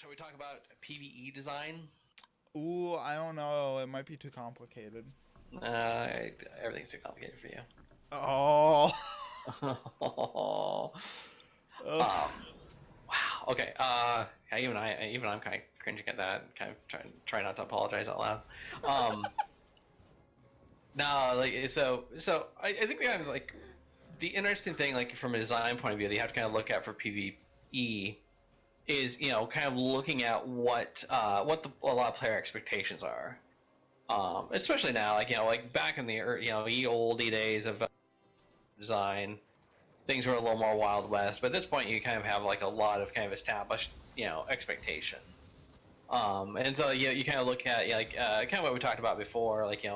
Shall we talk about PVE design? Ooh, I don't know. It might be too complicated. Uh, Everything's too complicated for you. Oh. Ugh. um, wow. Okay. Yeah, even I'm kind of cringing at that. Kind of trying not to apologize out loud. Um, no, like I think we have like the interesting thing, like from a design point of view, that you have to kind of look at for PVE is kind of looking at what a lot of player expectations are. Especially now, like like back in the ye olde days of design, things were a little more Wild West. But at this point, you kind of have like a lot of kind of established expectation. And so you kind of look at kind of what we talked about before, like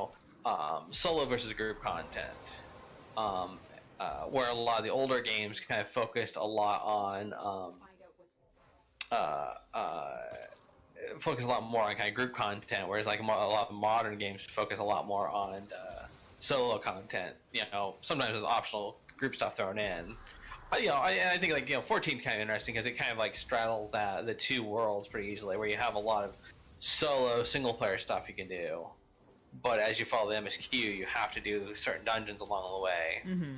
solo versus group content, um, where a lot of the older games kind of focused a lot on uh, uh, focus a lot more on kind of group content, whereas like a lot of modern games focus a lot more on solo content. Sometimes with optional group stuff thrown in. I think like 14 is kind of interesting because it kind of like straddles the two worlds pretty easily, where you have a lot of solo single player stuff you can do, but as you follow the MSQ, you have to do certain dungeons along the way. Mm-hmm.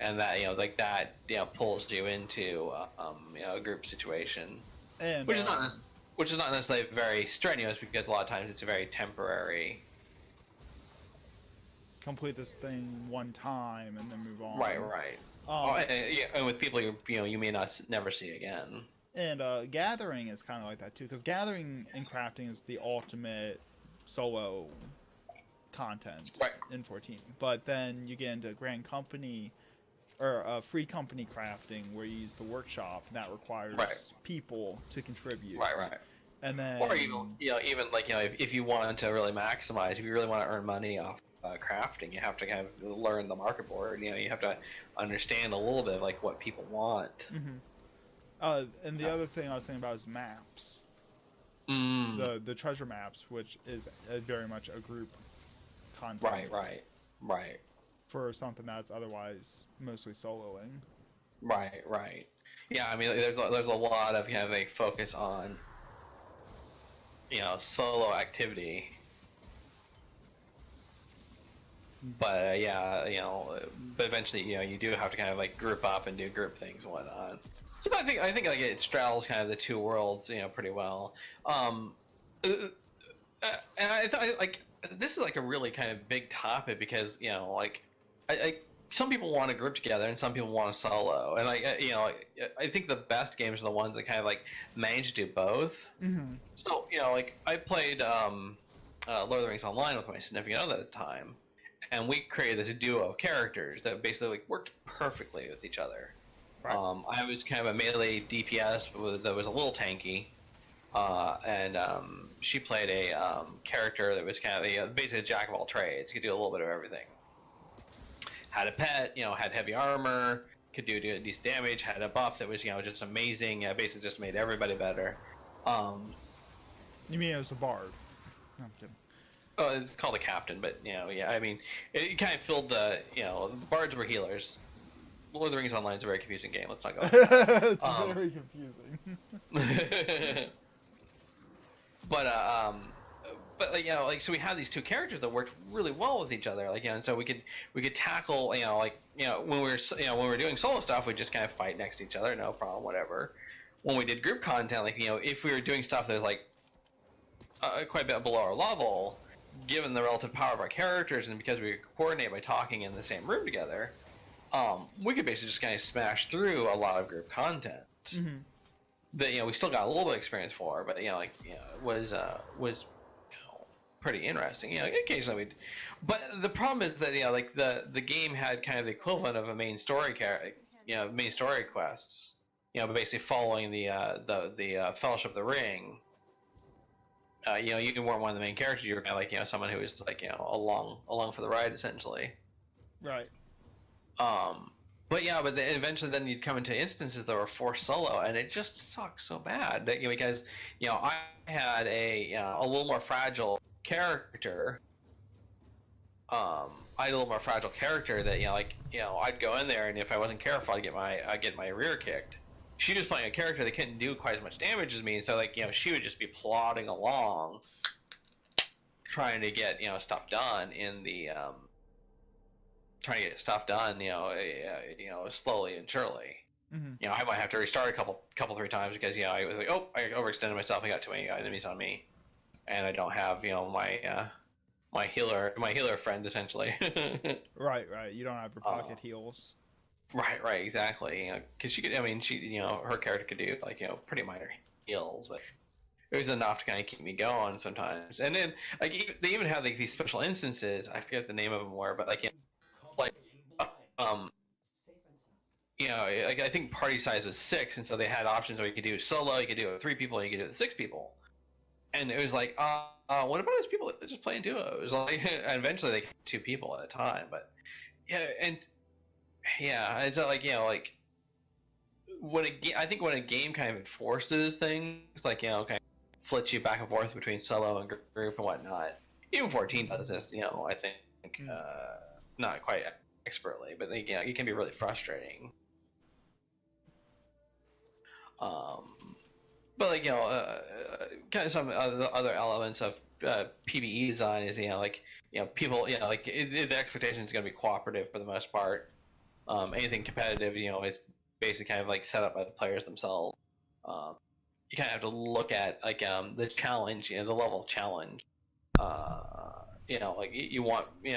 And that like that pulls you into a group situation, And which is not necessarily very strenuous, because a lot of times it's a very temporary. complete this thing one time and then move on. Right. Yeah, And with people you may not never see again. and gathering is kind of like that too, because gathering and crafting is the ultimate solo content Right. in 14. But then you get into Grand Company or free company crafting, where you use the workshop, and that requires people to contribute. Right. And then, Or even like if you want to really maximize, if you really want to earn money off crafting, you have to kind of learn the market board. You have to understand a little bit of like what people want. and the other thing I was thinking about is maps. The treasure maps, which is very much a group content. Right. For something that's otherwise mostly soloing. Right. Yeah, I mean, there's a lot of kind of a focus on solo activity, but but eventually you do have to kind of like group up and do group things and whatnot. So I think like it straddles kind of the two worlds pretty well. And I thought like this is like a really kind of big topic, because like some people want to group together and some people want to solo, and I think the best games are the ones that kind of like manage to do both. Mm-hmm. So like I played Lord of the Rings Online with my significant other at the time, and we created this duo of characters that basically like worked perfectly with each other. Right. I was kind of a melee DPS that was a little tanky, and she played a character that was kind of basically a jack of all trades. Could do a little bit of everything. Had a pet, had heavy armor, could do decent damage, had a buff that was just amazing. Basically just made everybody better. You mean it was a bard? No, I'm kidding. Oh, it's called a captain, but yeah. I mean, it kind of filled the the bards were healers. Lord of the Rings Online is a very confusing game. Let's not go. It's very confusing. But like so we had these two characters that worked really well with each other, and so we could tackle when we were doing solo stuff, we just kind of fight next to each other, no problem, whatever. When we did group content, if we were doing stuff that was like quite a bit below our level, given the relative power of our characters, and because we could coordinate by talking in the same room together, we could basically just kind of smash through a lot of group content. Mm-hmm. That we still got a little bit of experience for, but it was pretty interesting. Occasionally but the problem is that the game had kind of the equivalent of a main story main story quests. Basically following the Fellowship of the Ring. You weren't one of the main characters. You were kind of like someone who was like along for the ride, essentially. Right. But then eventually you'd come into instances that were forced solo, and it just sucks so bad that, because I had a little more fragile character. I had a little more fragile character that I'd go in there, and if I wasn't careful, I'd get my rear kicked. she was playing a character that couldn't do quite as much damage as me, and so like she would just be plodding along, trying to get stuff done in the slowly and surely. Mm-hmm. I might have to restart a couple 3 times because I was like, oh, I overextended myself. I got too many enemies on me, and I don't have my healer friend essentially. Right. You don't have your pocket heals. Right, exactly. Because she could, her character could do like pretty minor heals, but it was enough to kind of keep me going sometimes. And then like they even have like these special instances. I forget the name of them were, but like I think party size was 6, and so they had options where you could do solo, you could do it with 3 people, and you could do it with 6 people. And it was like, what about those people that just play in duos? Like, and eventually they get 2 people at a time. But it's like I think when a game kind of enforces things, like kind of flips you back and forth between solo and group and whatnot. Even 14 does this, I think not quite expertly, but it can be really frustrating. But like kind of some other elements of PVE design is people like the expectation is going to be cooperative for the most part. Anything competitive is basically kind of like set up by the players themselves. You kind of have to look at like the challenge, the level of challenge. Like you want we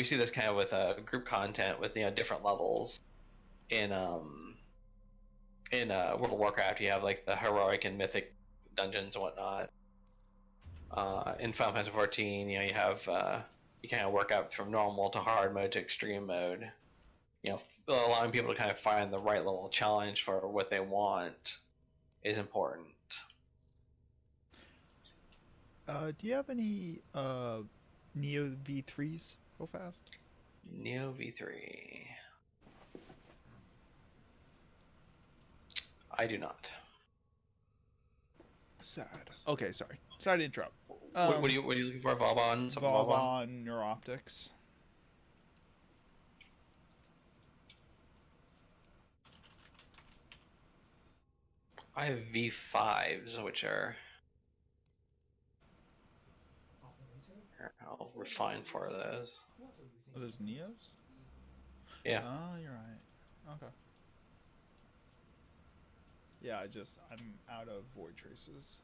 see this kind of with group content with different levels in World of Warcraft. You have like the heroic and mythic dungeons and whatnot. In Final Fantasy 14, you have you kind of work up from normal to hard mode to extreme mode. Allowing people to kind of find the right level of challenge for what they want is important. Do you have any Neo V3s? Go fast. Neo V3. I do not. Sad. Okay, sorry to interrupt. What are you looking for? Vauban? Vauban Neuroptics. I have V5s, which are... I'll refine 4 of those. Oh, there's Neos? Yeah. Oh, you're right. Okay. Yeah, I'm out of void traces.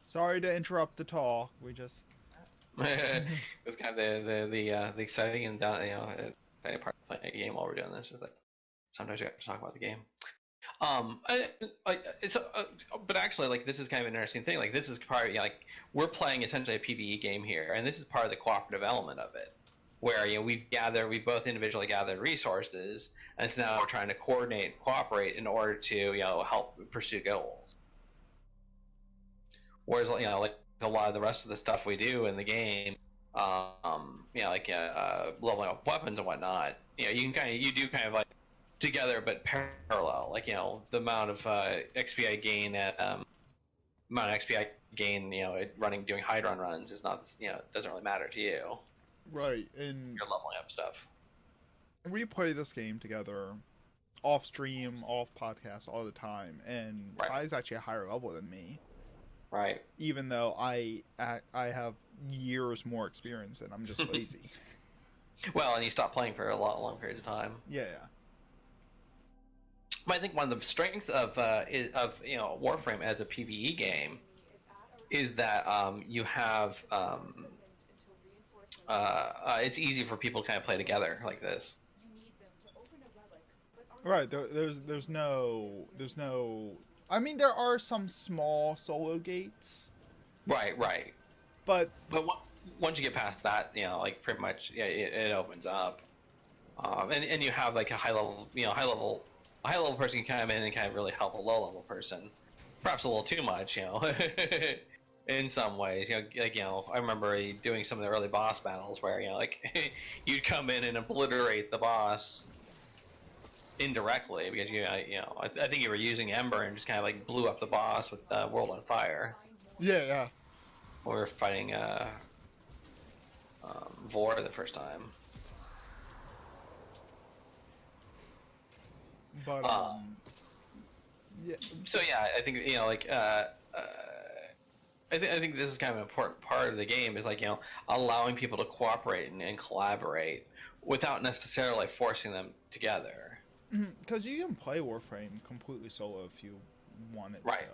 Sorry to interrupt the talk. We just... It's kind of the exciting and exciting part of playing a game while we're doing this is that sometimes you have to talk about the game. But actually, like, this is kind of an interesting thing. Like, this is part, like, we're playing essentially a PVE game here, and this is part of the cooperative element of it, where we both individually gathered resources, and so now we're trying to coordinate and cooperate in order to help pursue goals. Whereas like a lot of the rest of the stuff we do in the game, leveling up weapons and whatnot, you do kind of like together but parallel. Like the amount of XP I gain doing hide runs is not it doesn't really matter to you. Right, and you're leveling up stuff. We play this game together, off stream, off podcast, all the time, and right. Sai's actually a higher level than me. Right. Even though I have years more experience and I'm just lazy. Well, and you stop playing for a long periods of time. Yeah. But I think one of the strengths of Warframe as a PvE game is that you have it's easy for people to kind of play together like this. Right. There's no. I mean, there are some small solo gates. Right. But once you get past that, like pretty much, it opens up, and you have like a high level person can come in and kind of really help a low level person, perhaps a little too much, in some ways. I remember doing some of the early boss battles where you'd come in and obliterate the boss indirectly because I think you were using Ember and just kind of like blew up the boss with World on Fire. Yeah. We were fighting Vor the first time. But yeah. So yeah, I think like I think this is kind of an important part of the game is like allowing people to cooperate and collaborate without necessarily forcing them together. Because you can play Warframe completely solo if you wanted Right.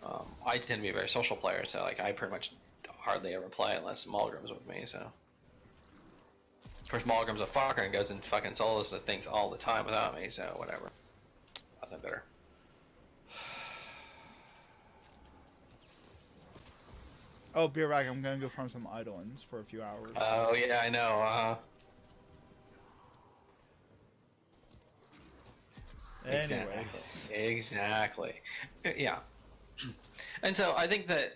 to. I tend to be a very social player, so like I pretty much hardly ever play unless Malgrim's with me. So of course Malgrim's a fucker and goes and fucking solos the things all the time without me. So whatever. Nothing better. Oh, beer bag, I'm gonna go farm some Eidolons for a few hours. Oh yeah, I know. Anyways. Exactly. Yeah. And so I think that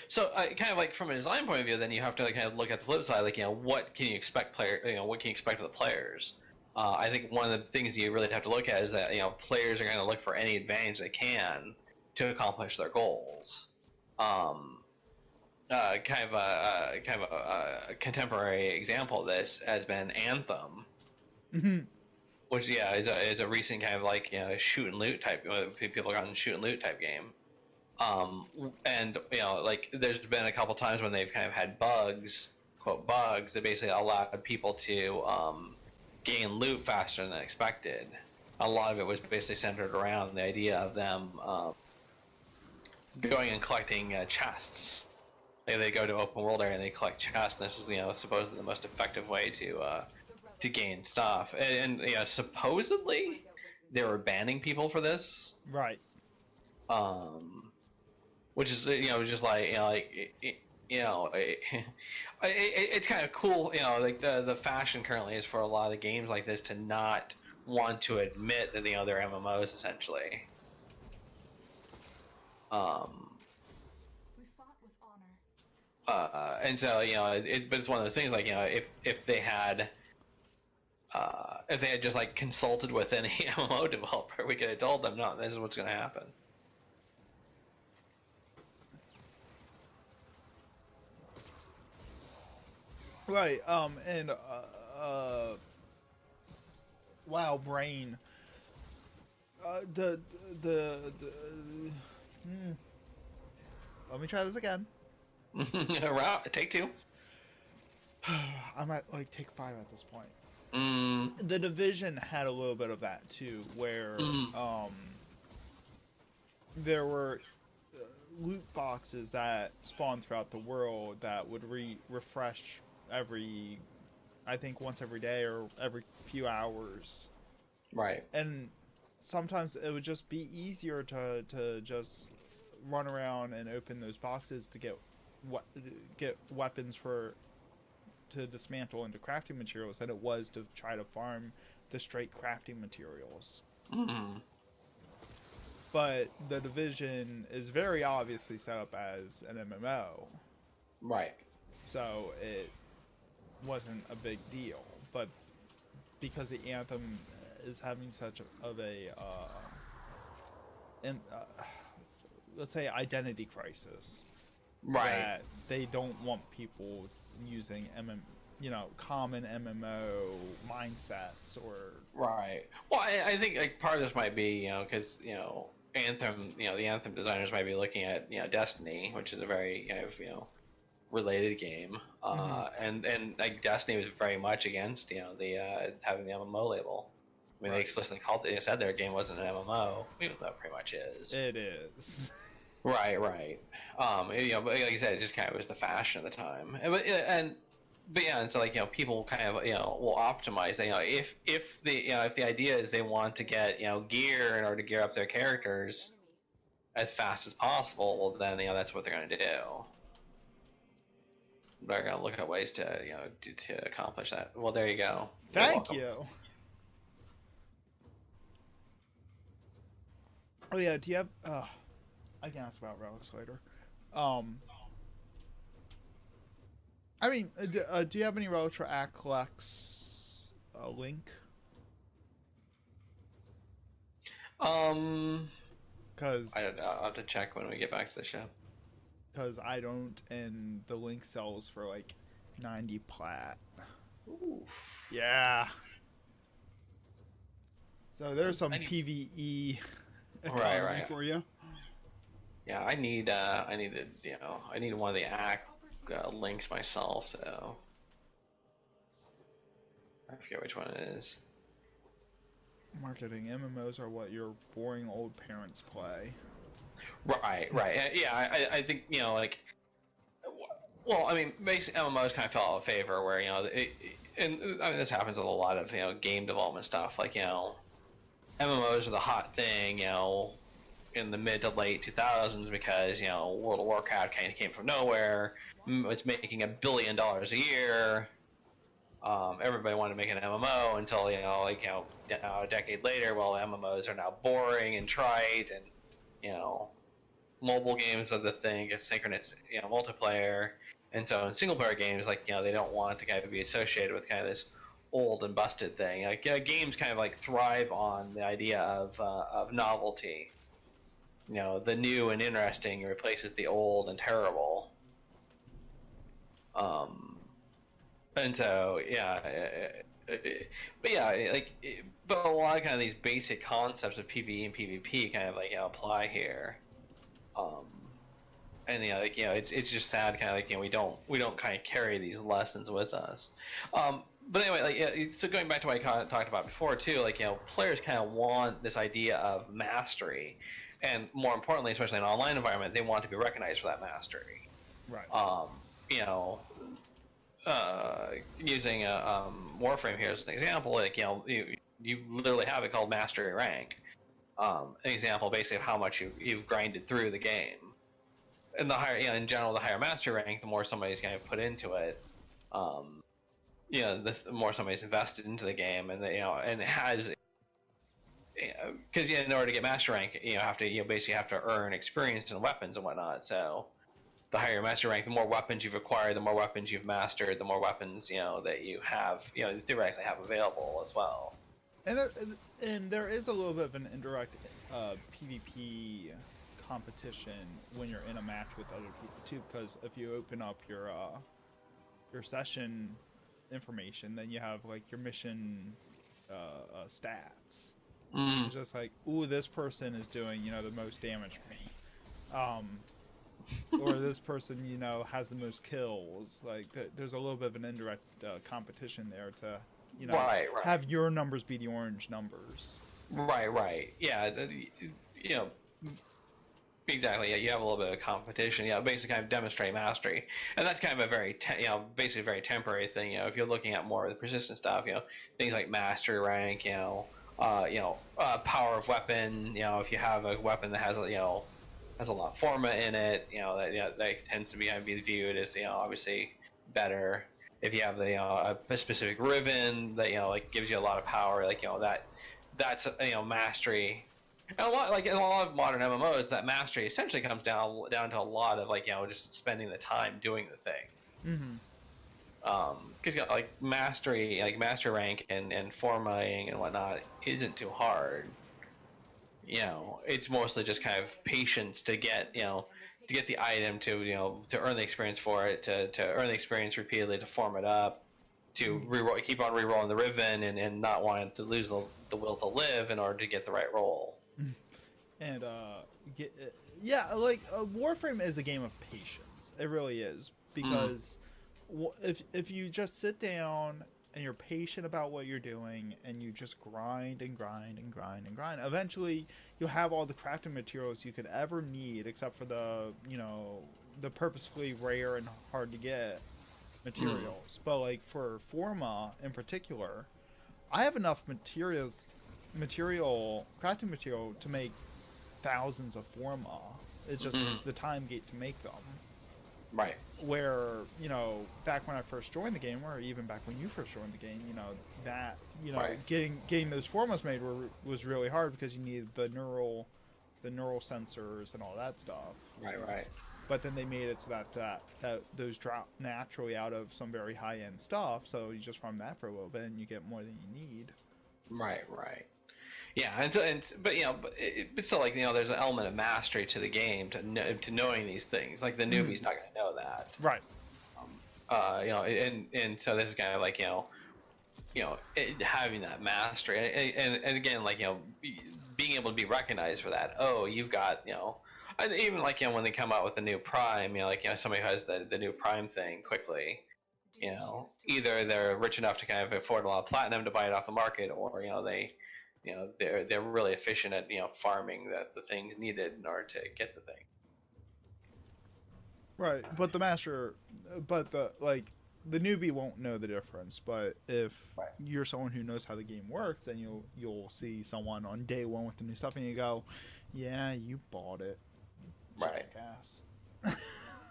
so kind of like from a design point of view, then you have to like kind of look at the flip side, like what can you expect what can you expect of the players? I think one of the things you really have to look at is that players are going to look for any advantage they can to accomplish their goals. Kind of a contemporary example of this has been Anthem, which is a recent kind of like shoot and loot type. People got in shoot and loot type game. And like there's been a couple times when they've kind of had bugs, quote bugs, that basically allowed people to gain loot faster than expected. A lot of it was basically centered around the idea of them going and collecting chests. They go to open world area and they collect chests, and this is supposedly the most effective way to gain stuff. And supposedly they were banning people for this. Right. Which is just like it's kind of cool. Like the fashion currently is for a lot of games like this to not want to admit that they're MMOs essentially. We fought with honor. And so but it's one of those things like if they had just like consulted with any MMO developer, we could have told them, no, this is what's going to happen. Right. And wow, brain. Let me try this again. Take two. I'm at like take 5 at this point. Mm. The Division had a little bit of that too, where there were loot boxes that spawned throughout the world that would refresh every, I think once every day or every few hours. Right. And sometimes it would just be easier to just run around and open those boxes to get weapons to dismantle into crafting materials than it was to try to farm the straight crafting materials. Mm-hmm. But the Division is very obviously set up as an MMO. Right. So it wasn't a big deal. But because the Anthem is having such of a let's say identity crisis, right, that they don't want people using common MMO mindsets or right. Well, I think like part of this might be because Anthem, the Anthem designers might be looking at Destiny, which is a very kind of related game, and like Destiny was very much against the having the MMO label. I mean, They explicitly said their game wasn't an MMO, even though it pretty much is. It is. Right. But like you said, it just kind of was the fashion at the time. And so like people kind of will optimize. If the idea is they want to get gear in order to gear up their characters as fast as possible, well then that's what they're going to do. They're going to look at ways to to accomplish that. Well, there you go. Thank you. Oh yeah, do you have? I can ask about relics later. I mean, do you have any relics for Aklex Link? Because I don't know. I'll have to check when we get back to the show. Because I don't, and the Link sells for like 90 plat. Ooh. Yeah. So there's some I need- PVE Right, economy right. for you. Yeah, I need to, I need one of the links myself. So I forget which one it is. Marketing MMOs are what your boring old parents play. Right, right. Yeah, I think like, well, I mean, basically MMOs kind of fell out of favor where and I mean this happens with a lot of game development stuff. Like MMOs are the hot thing, in the mid to late 2000s because World of Warcraft kind of came from nowhere. It's making $1 billion a year. Everybody wanted to make an MMO until a decade later. Well, MMOs are now boring and trite, and mobile games are the thing. It's synchronous, multiplayer, and so in single player games, like they don't want to kind of be associated with kind of this old and busted thing. Like games kind of like thrive on the idea of novelty. The new and interesting replaces the old and terrible. And so, but a lot of kind of these basic concepts of PvE and PvP kind of apply here. And it's just sad, kind of we don't kind of carry these lessons with us. But anyway, so going back to what I talked about before too, players kind of want this idea of mastery, and more importantly, especially in an online environment, they want to be recognized for that mastery. Right. Using Warframe here as an example, you literally have it called mastery rank. An example basically of how much you've grinded through the game. And the higher, in general, the higher mastery rank, the more somebody's going to put into it. The more somebody's invested into the game, and and it has, because in order to get master rank, basically have to earn experience and weapons and whatnot. So the higher your master rank, the more weapons you've acquired, the more weapons you've mastered, the more weapons that you have, theoretically have available as well. And there is a little bit of an indirect PvP competition when you're in a match with other people too, because if you open up your session information, then you have like your mission stats. It's just like, ooh, this person is doing the most damage for me, or this person has the most kills. Like there's a little bit of an indirect competition there to right. have your numbers be the orange numbers. Right. Yeah, exactly. Yeah, you have a little bit of competition. Basically kind of demonstrate mastery, and that's kind of a very basically a very temporary thing. If you're looking at more of the persistent stuff, things like mastery rank, power of weapon. If you have a weapon that has has a lot of forma in it, that tends to be viewed as obviously better. If you have a specific ribbon that gives you a lot of power, that's mastery. And a lot in a lot of modern MMOs, that mastery essentially comes down to a lot of just spending the time doing the thing. Because mastery, master rank and formatting and whatnot isn't too hard. It's mostly just kind of patience to get to get the item, to earn the experience for it, to earn the experience repeatedly, to form it up, to keep on re-rolling the ribbon, and not wanting to lose the will to live in order to get the right roll. And Warframe is a game of patience. It really is, because if you just sit down and you're patient about what you're doing and you just grind and grind and grind and grind, eventually you'll have all the crafting materials you could ever need, except for the purposefully rare and hard to get materials. But for Forma in particular, I have enough crafting material to make thousands of Forma. It's just the time gate to make them. Right. Where, back when I first joined the game, or even back when you first joined the game, right. getting those formas made was really hard, because you needed the neural sensors and all that stuff. Right. But then they made it so that those drop naturally out of some very high-end stuff, so you just farm that for a little bit and you get more than you need. Right. Yeah, but still, there's an element of mastery to the game, to knowing these things. The newbie's not going to know that. Right. And so this is kind of having that mastery, and again, like being able to be recognized for that. Oh, you've got and even like when they come out with a new prime, somebody who has the new prime thing quickly. Either they're rich enough to kind of afford a lot of platinum to buy it off the market, or they're really efficient at farming the things needed in order to get the thing. Right, but the newbie won't know the difference. But if you're someone who knows how the game works, then you'll see someone on day one with the new stuff, and you go, "Yeah, you bought it." Right. Jackass.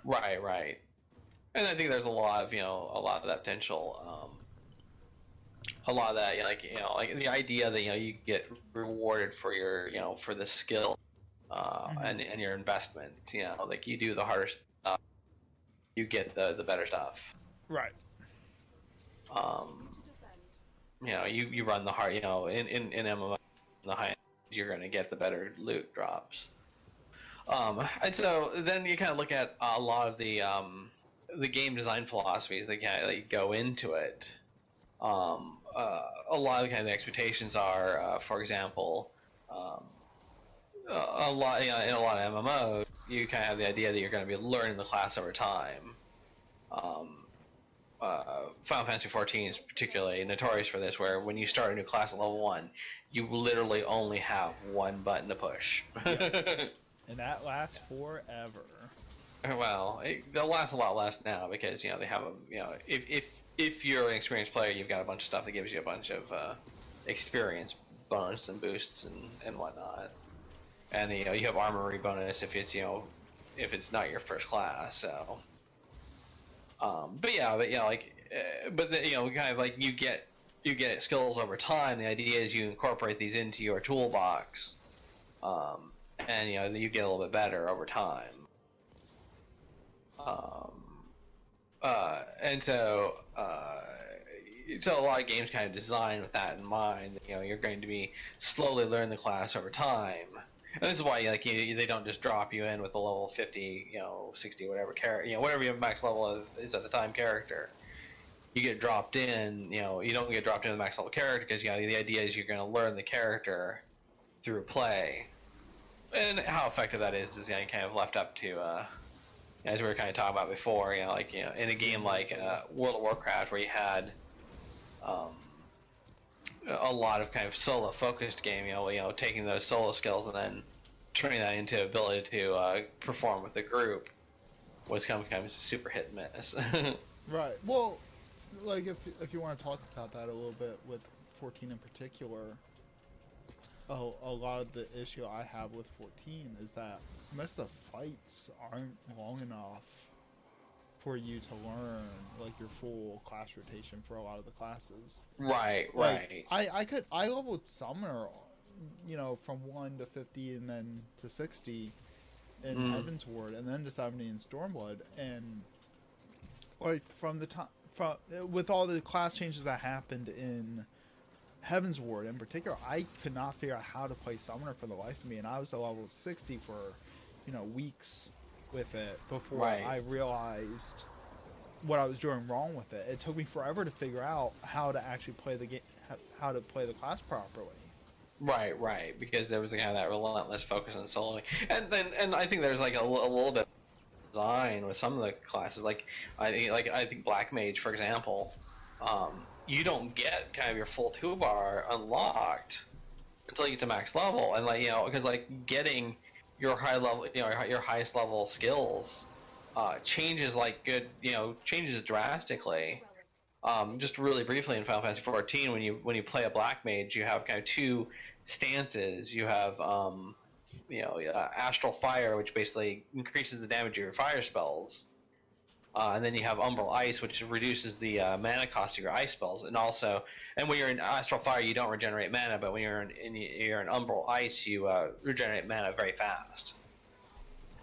Right. And I think there's a lot of that potential. A lot of that, like the idea that you get rewarded for your for the skill, and your investment. Like you do the harder stuff, you get the better stuff. Right. You run the hard. In MMO, the high end, you're going to get the better loot drops. And so then you kind of look at a lot of the game design philosophies that kind of go into it. A lot of the kind of expectations are, for example, a lot in a lot of MMOs, you kind of have the idea that you're going to be learning the class over time. Final Fantasy XIV is particularly notorious for this, where when you start a new class at level 1, you literally only have one button to push. Yes. And that lasts forever. Well, they'll last a lot less now because they have if you're an experienced player, you've got a bunch of stuff that gives you a bunch of experience bonus and boosts and whatnot, and you have armory bonus if it's not your first class. So, but kind of like you get skills over time. The idea is you incorporate these into your toolbox, and you get a little bit better over time. And so a lot of games kind of design with that in mind. You're going to be slowly learn the class over time, and this is why they don't just drop you in with a level 50, 60, whatever character, whatever your max level is at the time character. You get dropped in. You don't get dropped in the max level character because the idea is you're going to learn the character through play, and how effective that is kind of left up to. As we were kind of talking about before, in a game like World of Warcraft, where you had a lot of kind of solo-focused game, taking those solo skills and then turning that into ability to perform with the group was kind of super hit and miss. Right. Well, like if you want to talk about that a little bit with 14 in particular, a lot of the issue I have with 14 is that most of the fights aren't long enough for you to learn like your full class rotation for a lot of the classes. Right. I leveled Summoner, from 1 to 50 and then to 60 in Heavensward and then to 70 in Stormblood, and like with all the class changes that happened in Heavensward in particular, I could not figure out how to play Summoner for the life of me, and I was at level 60 for weeks with it before I realized what I was doing wrong with it. It took me forever to figure out how to actually play the game, how to play the class properly. Right, because there was kind of that relentless focus on soloing, and I think there's like a little bit of design with some of the classes. I think Black Mage, for example, you don't get kind of your full toolbar unlocked until you get to max level, and because getting your high level, your highest level skills changes changes drastically. Just really briefly in Final Fantasy XIV, when you play a Black Mage, you have kind of two stances. You have Astral Fire, which basically increases the damage of your fire spells, and then you have Umbral Ice, which reduces the mana cost of your ice spells, and when you're in Astral Fire, you don't regenerate mana, but when you're in Umbral Ice, you regenerate mana very fast.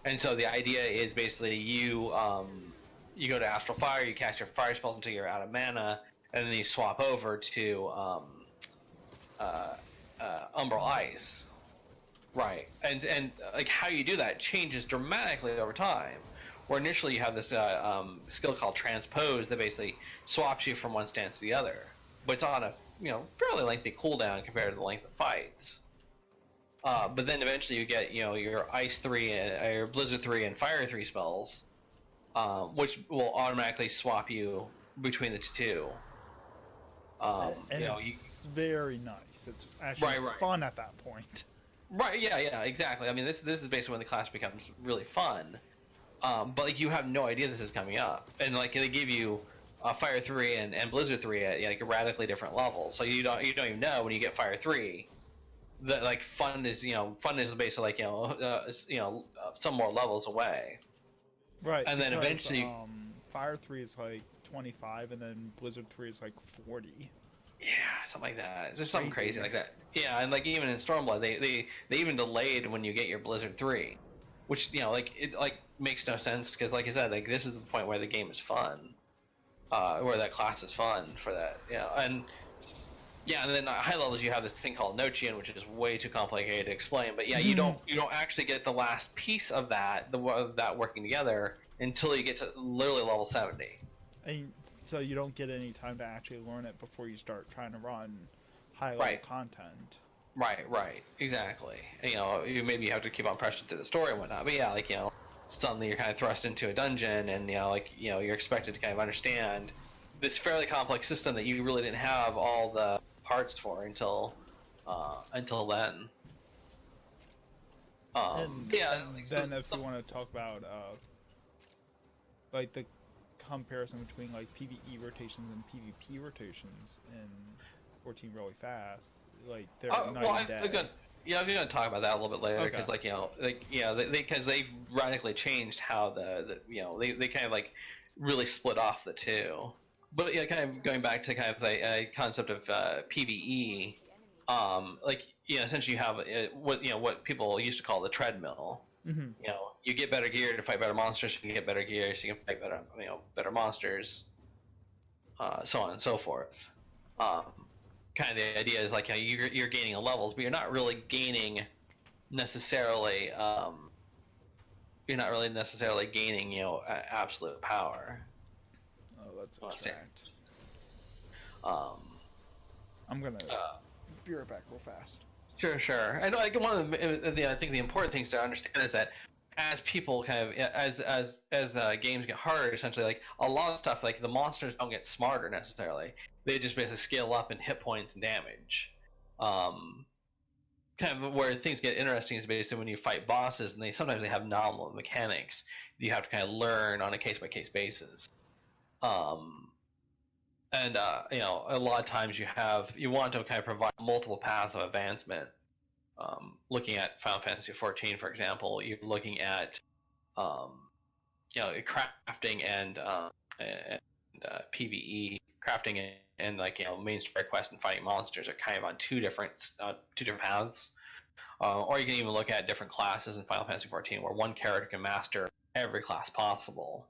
And so the idea is basically you go to Astral Fire, you cast your fire spells until you're out of mana, and then you swap over to Umbral Ice. Right, and like how you do that changes dramatically over time. Where initially you have this skill called Transpose that basically swaps you from one stance to the other. but it's on a fairly lengthy cooldown compared to the length of fights. But then eventually you get your Ice 3 and your Blizzard 3 and Fire 3 spells, which will automatically swap you between the two. And it's very nice. It's actually fun at that point. Right, yeah, exactly. I mean, this is basically when the class becomes really fun. But like, you have no idea this is coming up, and like they give you Fire 3 and Blizzard 3 at like radically different levels. So you don't even know when you get Fire 3 that like fun is basically like some more levels away. Right. And then eventually, Fire 3 is like 25, and then Blizzard 3 is like 40. Yeah, something like that. There's something crazy like that. Yeah, and like even in Stormblood, they even delayed when you get your Blizzard 3, which it makes no sense because like I said, like this is the point where the game is fun, where that class is fun for that. And then at high levels you have this thing called Nochian, which is way too complicated to explain. But yeah, you don't actually get the last piece of that working together until you get to literally level 70. And so you don't get any time to actually learn it before you start trying to run high-level content. Right, exactly. And, you maybe have to keep on pressing through the story and whatnot. But yeah, like suddenly you're kind of thrust into a dungeon, and you're expected to kind of understand this fairly complex system that you really didn't have all the parts for until then. Then if you want to talk about like the comparison between like PVE rotations and PvP rotations in 14 really fast, like they're night and day. I'm gonna talk about that a little bit later because because they radically changed how they kind of like really split off the two. But kind of going back to kind of a concept of PVE, essentially you have what people used to call the treadmill. Mm-hmm. You get better gear to fight better monsters. You can get better gear so you can fight better monsters, so on and so forth. Kind of the idea is like you're gaining in levels, but you're not really gaining necessarily. You're not really necessarily gaining absolute power. Oh, that's abstract. I'm gonna be right back real fast. Sure. And like one of I think the important things to understand is that as people kind of as games get harder, essentially like a lot of stuff like the monsters don't get smarter necessarily. They just basically scale up in hit points and damage. Kind of where things get interesting is basically when you fight bosses, and sometimes they have novel mechanics that you have to kind of learn on a case by case basis. A lot of times you want to kind of provide multiple paths of advancement. Looking at Final Fantasy XIV, for example, you're looking at crafting and PVE. Crafting and main story quest and fighting monsters are kind of on two different paths. Or you can even look at different classes in Final Fantasy XIV, where one character can master every class possible.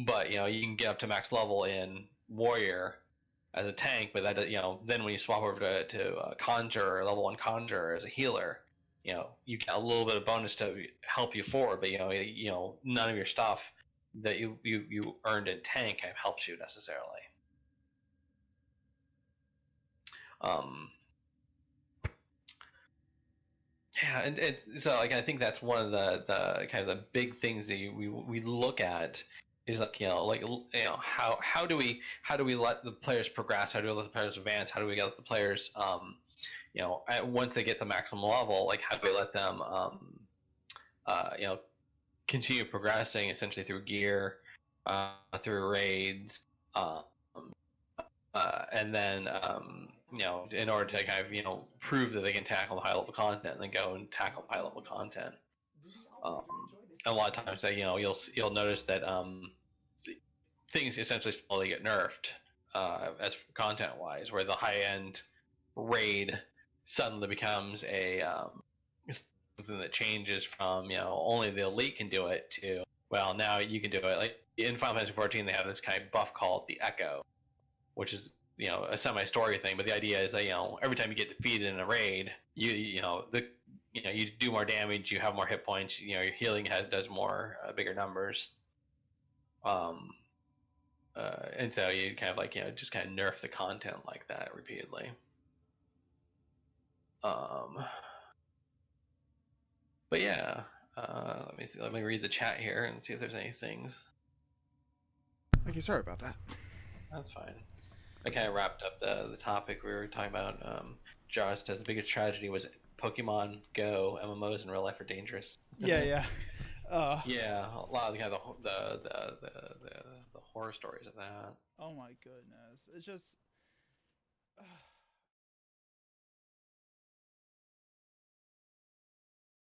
But you can get up to max level in Warrior as a tank, but that then when you swap over to Conjurer, level 1 Conjurer as a healer, you get a little bit of bonus to help you forward, but none of your stuff that you earned in tank kind of helps you necessarily. And so I think that's one of the kind of the big things that we look at is how do we let the players progress? How do we let the players advance? How do we get the players once they get to maximum level, like how do we let them continue progressing essentially through gear, through raids, and then in order to kind of prove that they can tackle high level content, and then go and tackle high level content. A lot of times, you'll notice that things essentially slowly get nerfed as content wise, where the high end raid suddenly becomes a something that changes from only the elite can do it to now you can do it. Like in Final Fantasy XIV, they have this kind of buff called the Echo, which is a semi-story thing, but the idea is that every time you get defeated in a raid, you do more damage, you have more hit points, your healing does more bigger numbers. And so you kind of like just kind of nerf the content like that repeatedly. But yeah, let me see. Let me read the chat here and see if there's any things. Okay, sorry about that. That's fine. I kind of wrapped up the topic we were talking about. Josh says the biggest tragedy was Pokemon Go MMOs in real life are dangerous. Yeah. Yeah, a lot of the kind of the horror stories of that. Oh my goodness, it's just.